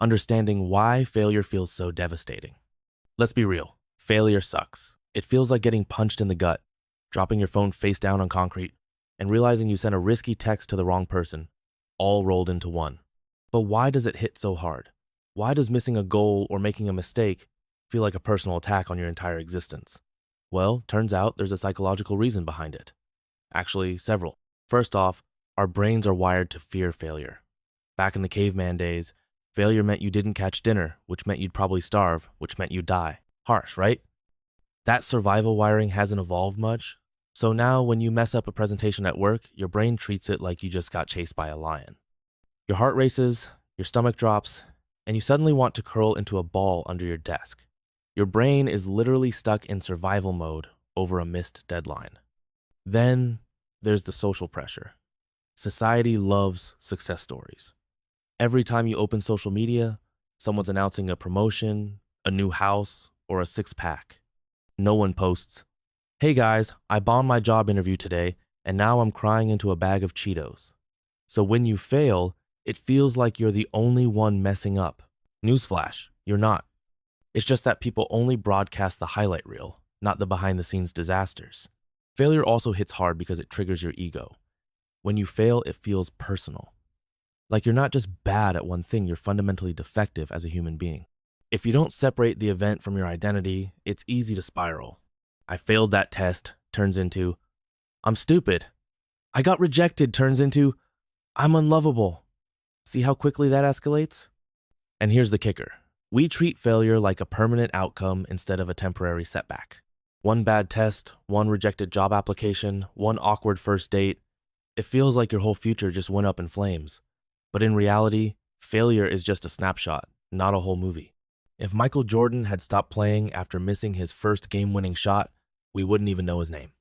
understanding why failure feels so devastating. Let's be real, failure sucks. It feels like getting punched in the gut, dropping your phone face down on concrete, and realizing you sent a risky text to the wrong person, all rolled into one. But why does it hit so hard? Why does missing a goal or making a mistake feel like a personal attack on your entire existence? Well, turns out there's a psychological reason behind it. Actually, several. First off, our brains are wired to fear failure. Back in the caveman days, failure meant you didn't catch dinner, which meant you'd probably starve, which meant you'd die. Harsh, right? That survival wiring hasn't evolved much, so now when you mess up a presentation at work, your brain treats it like you just got chased by a lion. Your heart races, your stomach drops, and you suddenly want to curl into a ball under your desk. Your brain is literally stuck in survival mode over a missed deadline. Then there's the social pressure. Society loves success stories. Every time you open social media, someone's announcing a promotion, a new house, or a six-pack. No one posts, "Hey guys, I bombed my job interview today, and now I'm crying into a bag of Cheetos." So when you fail, it feels like you're the only one messing up. Newsflash, you're not. It's just that people only broadcast the highlight reel, not the behind-the-scenes disasters. Failure also hits hard because it triggers your ego. When you fail, it feels personal. Like you're not just bad at one thing, you're fundamentally defective as a human being. If you don't separate the event from your identity, it's easy to spiral. "I failed that test" turns into, "I'm stupid." "I got rejected" turns into, "I'm unlovable." See how quickly that escalates? And here's the kicker. We treat failure like a permanent outcome instead of a temporary setback. One bad test, one rejected job application, one awkward first date. It feels like your whole future just went up in flames. But in reality, failure is just a snapshot, not a whole movie. If Michael Jordan had stopped playing after missing his first game-winning shot, we wouldn't even know his name.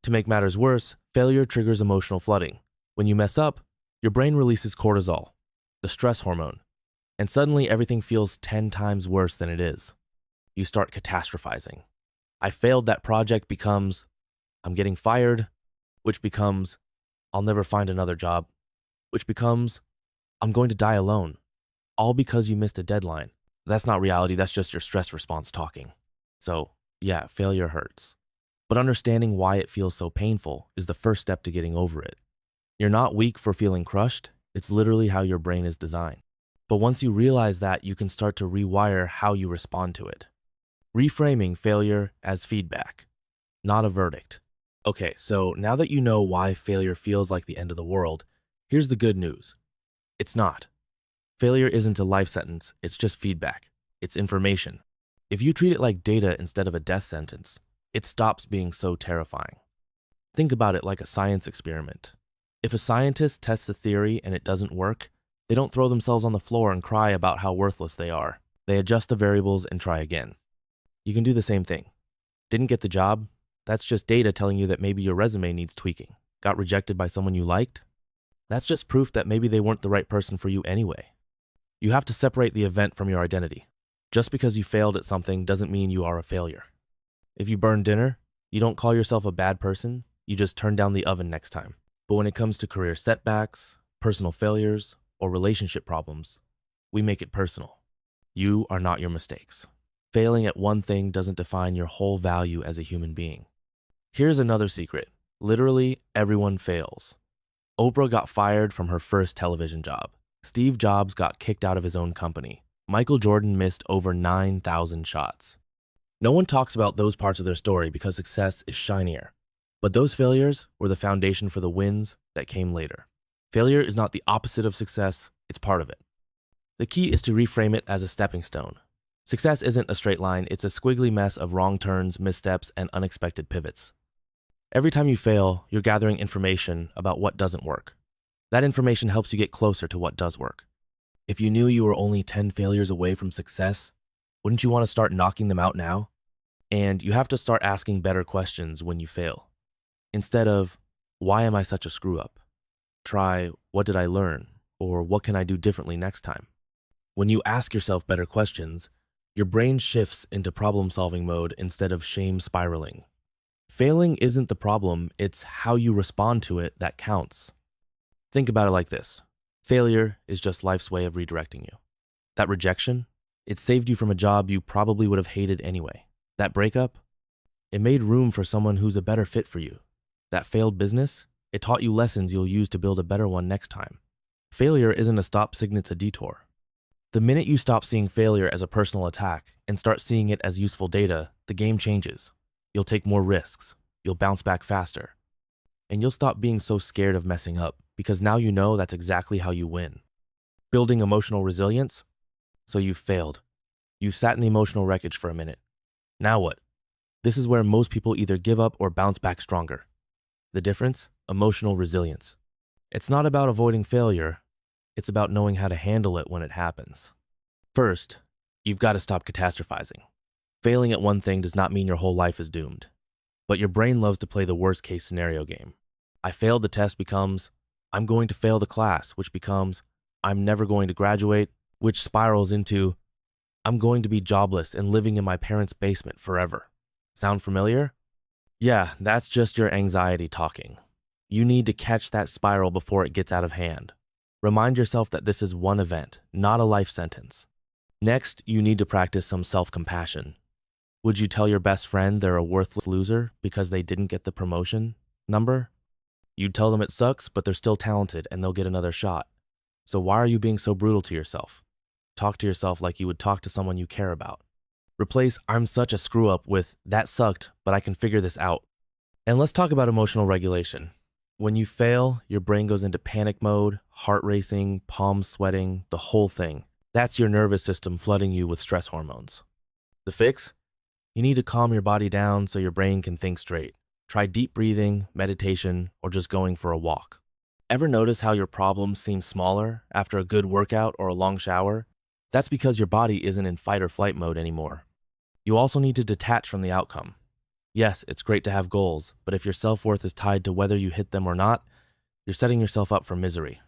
To make matters worse, failure triggers emotional flooding. When you mess up, your brain releases cortisol, the stress hormone, and suddenly everything feels 10 times worse than it is. You start catastrophizing. "I failed that project" becomes, "I'm getting fired," which becomes, "I'll never find another job," which becomes, "I'm going to die alone," all because you missed a deadline. That's not reality, that's just your stress response talking. So, yeah, failure hurts. But understanding why it feels so painful is the first step to getting over it. You're not weak for feeling crushed, it's literally how your brain is designed. But once you realize that, you can start to rewire how you respond to it. Reframing failure as feedback, not a verdict. Okay, so now that you know why failure feels like the end of the world, here's the good news. It's not. Failure isn't a life sentence, it's just feedback. It's information. If you treat it like data instead of a death sentence, it stops being so terrifying. Think about it like a science experiment. If a scientist tests a theory and it doesn't work, they don't throw themselves on the floor and cry about how worthless they are. They adjust the variables and try again. You can do the same thing. Didn't get the job? That's just data telling you that maybe your resume needs tweaking. Got rejected by someone you liked? That's just proof that maybe they weren't the right person for you anyway. You have to separate the event from your identity. Just because you failed at something doesn't mean you are a failure. If you burn dinner, you don't call yourself a bad person, you just turn down the oven next time. But when it comes to career setbacks, personal failures, or relationship problems, we make it personal. You are not your mistakes. Failing at one thing doesn't define your whole value as a human being. Here's another secret. Literally, everyone fails. Oprah got fired from her first television job. Steve Jobs got kicked out of his own company. Michael Jordan missed over 9,000 shots. No one talks about those parts of their story because success is shinier. But those failures were the foundation for the wins that came later. Failure is not the opposite of success, it's part of it. The key is to reframe it as a stepping stone. Success isn't a straight line, it's a squiggly mess of wrong turns, missteps, and unexpected pivots. Every time you fail, you're gathering information about what doesn't work. That information helps you get closer to what does work. If you knew you were only 10 failures away from success, wouldn't you want to start knocking them out now? And you have to start asking better questions when you fail. Instead of, "Why am I such a screw-up?" Try, "What did I learn?" or "What can I do differently next time?" When you ask yourself better questions, your brain shifts into problem-solving mode instead of shame spiraling. Failing isn't the problem, it's how you respond to it that counts. Think about it like this. Failure is just life's way of redirecting you. That rejection, it saved you from a job you probably would have hated anyway. That breakup, it made room for someone who's a better fit for you. That failed business, it taught you lessons you'll use to build a better one next time. Failure isn't a stop sign, it's a detour. The minute you stop seeing failure as a personal attack and start seeing it as useful data, the game changes. You'll take more risks, you'll bounce back faster, and you'll stop being so scared of messing up because now you know that's exactly how you win. Building emotional resilience? So you've failed. You've sat in the emotional wreckage for a minute. Now what? This is where most people either give up or bounce back stronger. The difference? Emotional resilience. It's not about avoiding failure. It's about knowing how to handle it when it happens. First, you've got to stop catastrophizing. Failing at one thing does not mean your whole life is doomed. But your brain loves to play the worst case scenario game. I failed the test becomes, I'm going to fail the class, which becomes, I'm never going to graduate, which spirals into, I'm going to be jobless and living in my parents' basement forever. Sound familiar? Yeah, that's just your anxiety talking. You need to catch that spiral before it gets out of hand. Remind yourself that this is one event, not a life sentence. Next, you need to practice some self-compassion. Would you tell your best friend they're a worthless loser because they didn't get the promotion number? You'd tell them it sucks, but they're still talented and they'll get another shot. So why are you being so brutal to yourself? Talk to yourself like you would talk to someone you care about. Replace I'm such a screw up with that sucked, but I can figure this out. And let's talk about emotional regulation. When you fail, your brain goes into panic mode, heart racing, palms sweating, the whole thing. That's your nervous system flooding you with stress hormones. The fix? You need to calm your body down so your brain can think straight. Try deep breathing, meditation, or just going for a walk. Ever notice how your problems seem smaller after a good workout or a long shower? That's because your body isn't in fight or flight mode anymore. You also need to detach from the outcome. Yes, it's great to have goals, but if your self-worth is tied to whether you hit them or not, you're setting yourself up for misery.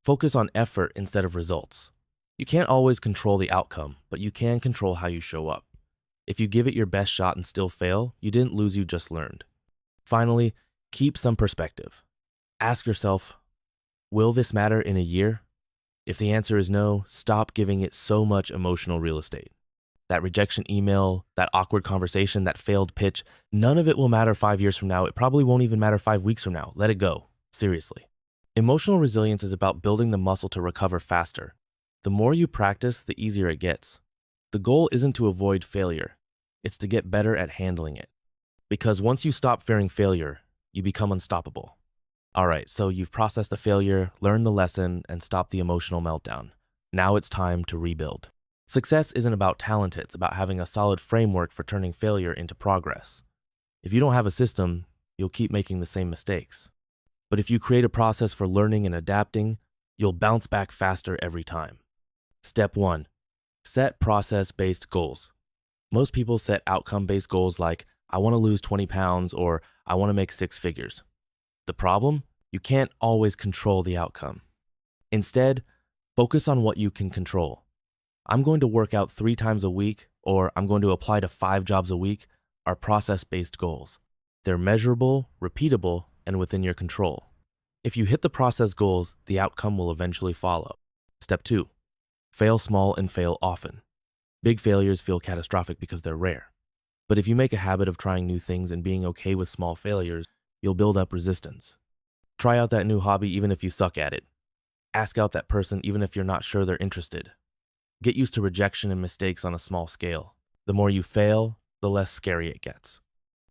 Focus on effort instead of results. You can't always control the outcome, but you can control how you show up. If you give it your best shot and still fail, you didn't lose, you just learned. Finally, keep some perspective. Ask yourself, will this matter in a year? If the answer is no, stop giving it so much emotional real estate. That rejection email, that awkward conversation, that failed pitch, none of it will matter 5 years from now. It probably won't even matter 5 weeks from now. Let it go. Seriously. Emotional resilience is about building the muscle to recover faster. The more you practice, the easier it gets. The goal isn't to avoid failure. It's to get better at handling it. Because once you stop fearing failure, you become unstoppable. All right, so you've processed the failure, learned the lesson, and stopped the emotional meltdown. Now it's time to rebuild. Success isn't about talent, it's about having a solid framework for turning failure into progress. If you don't have a system, you'll keep making the same mistakes. But if you create a process for learning and adapting, you'll bounce back faster every time. Step 1. Set process-based goals. Most people set outcome-based goals like, I want to lose 20 pounds or I want to make 6 figures. The problem? You can't always control the outcome. Instead, focus on what you can control. I'm going to work out 3 times a week or I'm going to apply to 5 jobs a week are process-based goals. They're measurable, repeatable, and within your control. If you hit the process goals, the outcome will eventually follow. Step 2. Fail small and fail often. Big failures feel catastrophic because they're rare. But if you make a habit of trying new things and being okay with small failures, you'll build up resistance. Try out that new hobby even if you suck at it. Ask out that person even if you're not sure they're interested. Get used to rejection and mistakes on a small scale. The more you fail, the less scary it gets.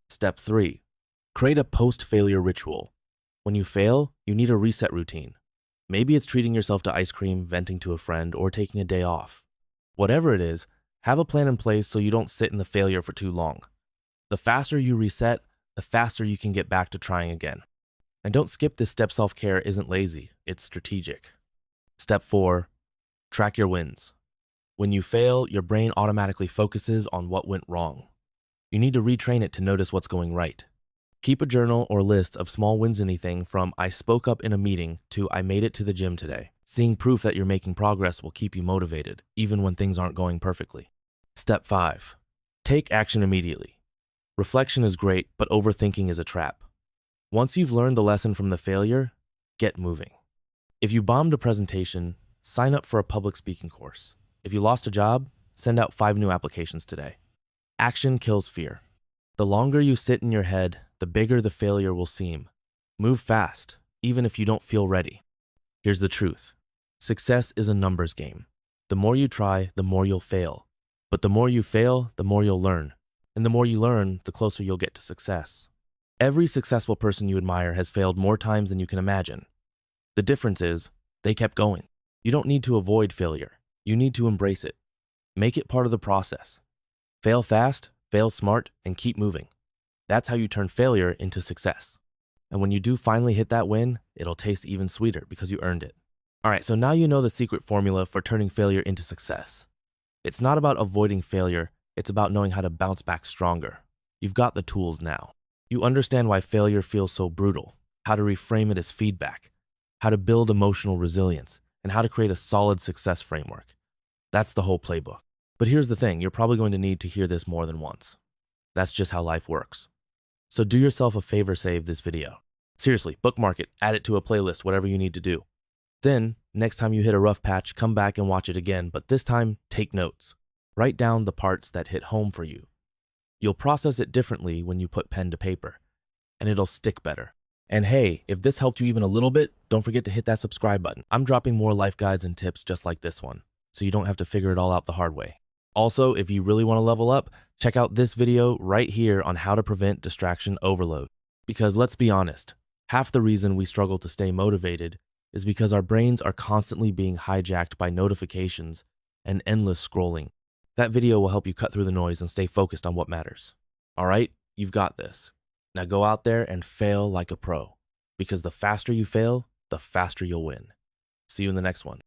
Step 3. Create a post-failure ritual. When you fail, you need a reset routine. Maybe it's treating yourself to ice cream, venting to a friend, or taking a day off. Whatever it is, have a plan in place so you don't sit in the failure for too long. The faster you reset, the faster you can get back to trying again. And don't skip this step. Self-care isn't lazy, it's strategic. Step 4. Track your wins. When you fail, your brain automatically focuses on what went wrong. You need to retrain it to notice what's going right. Keep a journal or list of small wins, anything from I spoke up in a meeting to I made it to the gym today. Seeing proof that you're making progress will keep you motivated, even when things aren't going perfectly. Step 5. Take action immediately. Reflection is great, but overthinking is a trap. Once you've learned the lesson from the failure, get moving. If you bombed a presentation, sign up for a public speaking course. If you lost a job, send out 5 new applications today. Action kills fear. The longer you sit in your head, the bigger the failure will seem. Move fast, even if you don't feel ready. Here's the truth. Success is a numbers game. The more you try, the more you'll fail. But the more you fail, the more you'll learn. And the more you learn, the closer you'll get to success. Every successful person you admire has failed more times than you can imagine. The difference is, they kept going. You don't need to avoid failure. You need to embrace it. Make it part of the process. Fail fast, fail smart, and keep moving. That's how you turn failure into success. And when you do finally hit that win, it'll taste even sweeter because you earned it. All right, so now you know the secret formula for turning failure into success. It's not about avoiding failure, it's about knowing how to bounce back stronger. You've got the tools now. You understand why failure feels so brutal, how to reframe it as feedback, how to build emotional resilience, and how to create a solid success framework. That's the whole playbook. But here's the thing, you're probably going to need to hear this more than once. That's just how life works. So do yourself a favor, save this video. Seriously, bookmark it, add it to a playlist, whatever you need to do. Then, next time you hit a rough patch, come back and watch it again, but this time, take notes. Write down the parts that hit home for you. You'll process it differently when you put pen to paper, and it'll stick better. And hey, if this helped you even a little bit, don't forget to hit that subscribe button. I'm dropping more life guides and tips just like this one, so you don't have to figure it all out the hard way. Also, if you really want to level up, check out this video right here on how to prevent distraction overload. Because let's be honest, half the reason we struggle to stay motivated is because our brains are constantly being hijacked by notifications and endless scrolling. That video will help you cut through the noise and stay focused on what matters. All right, you've got this. Now go out there and fail like a pro, because the faster you fail, the faster you'll win. See you in the next one.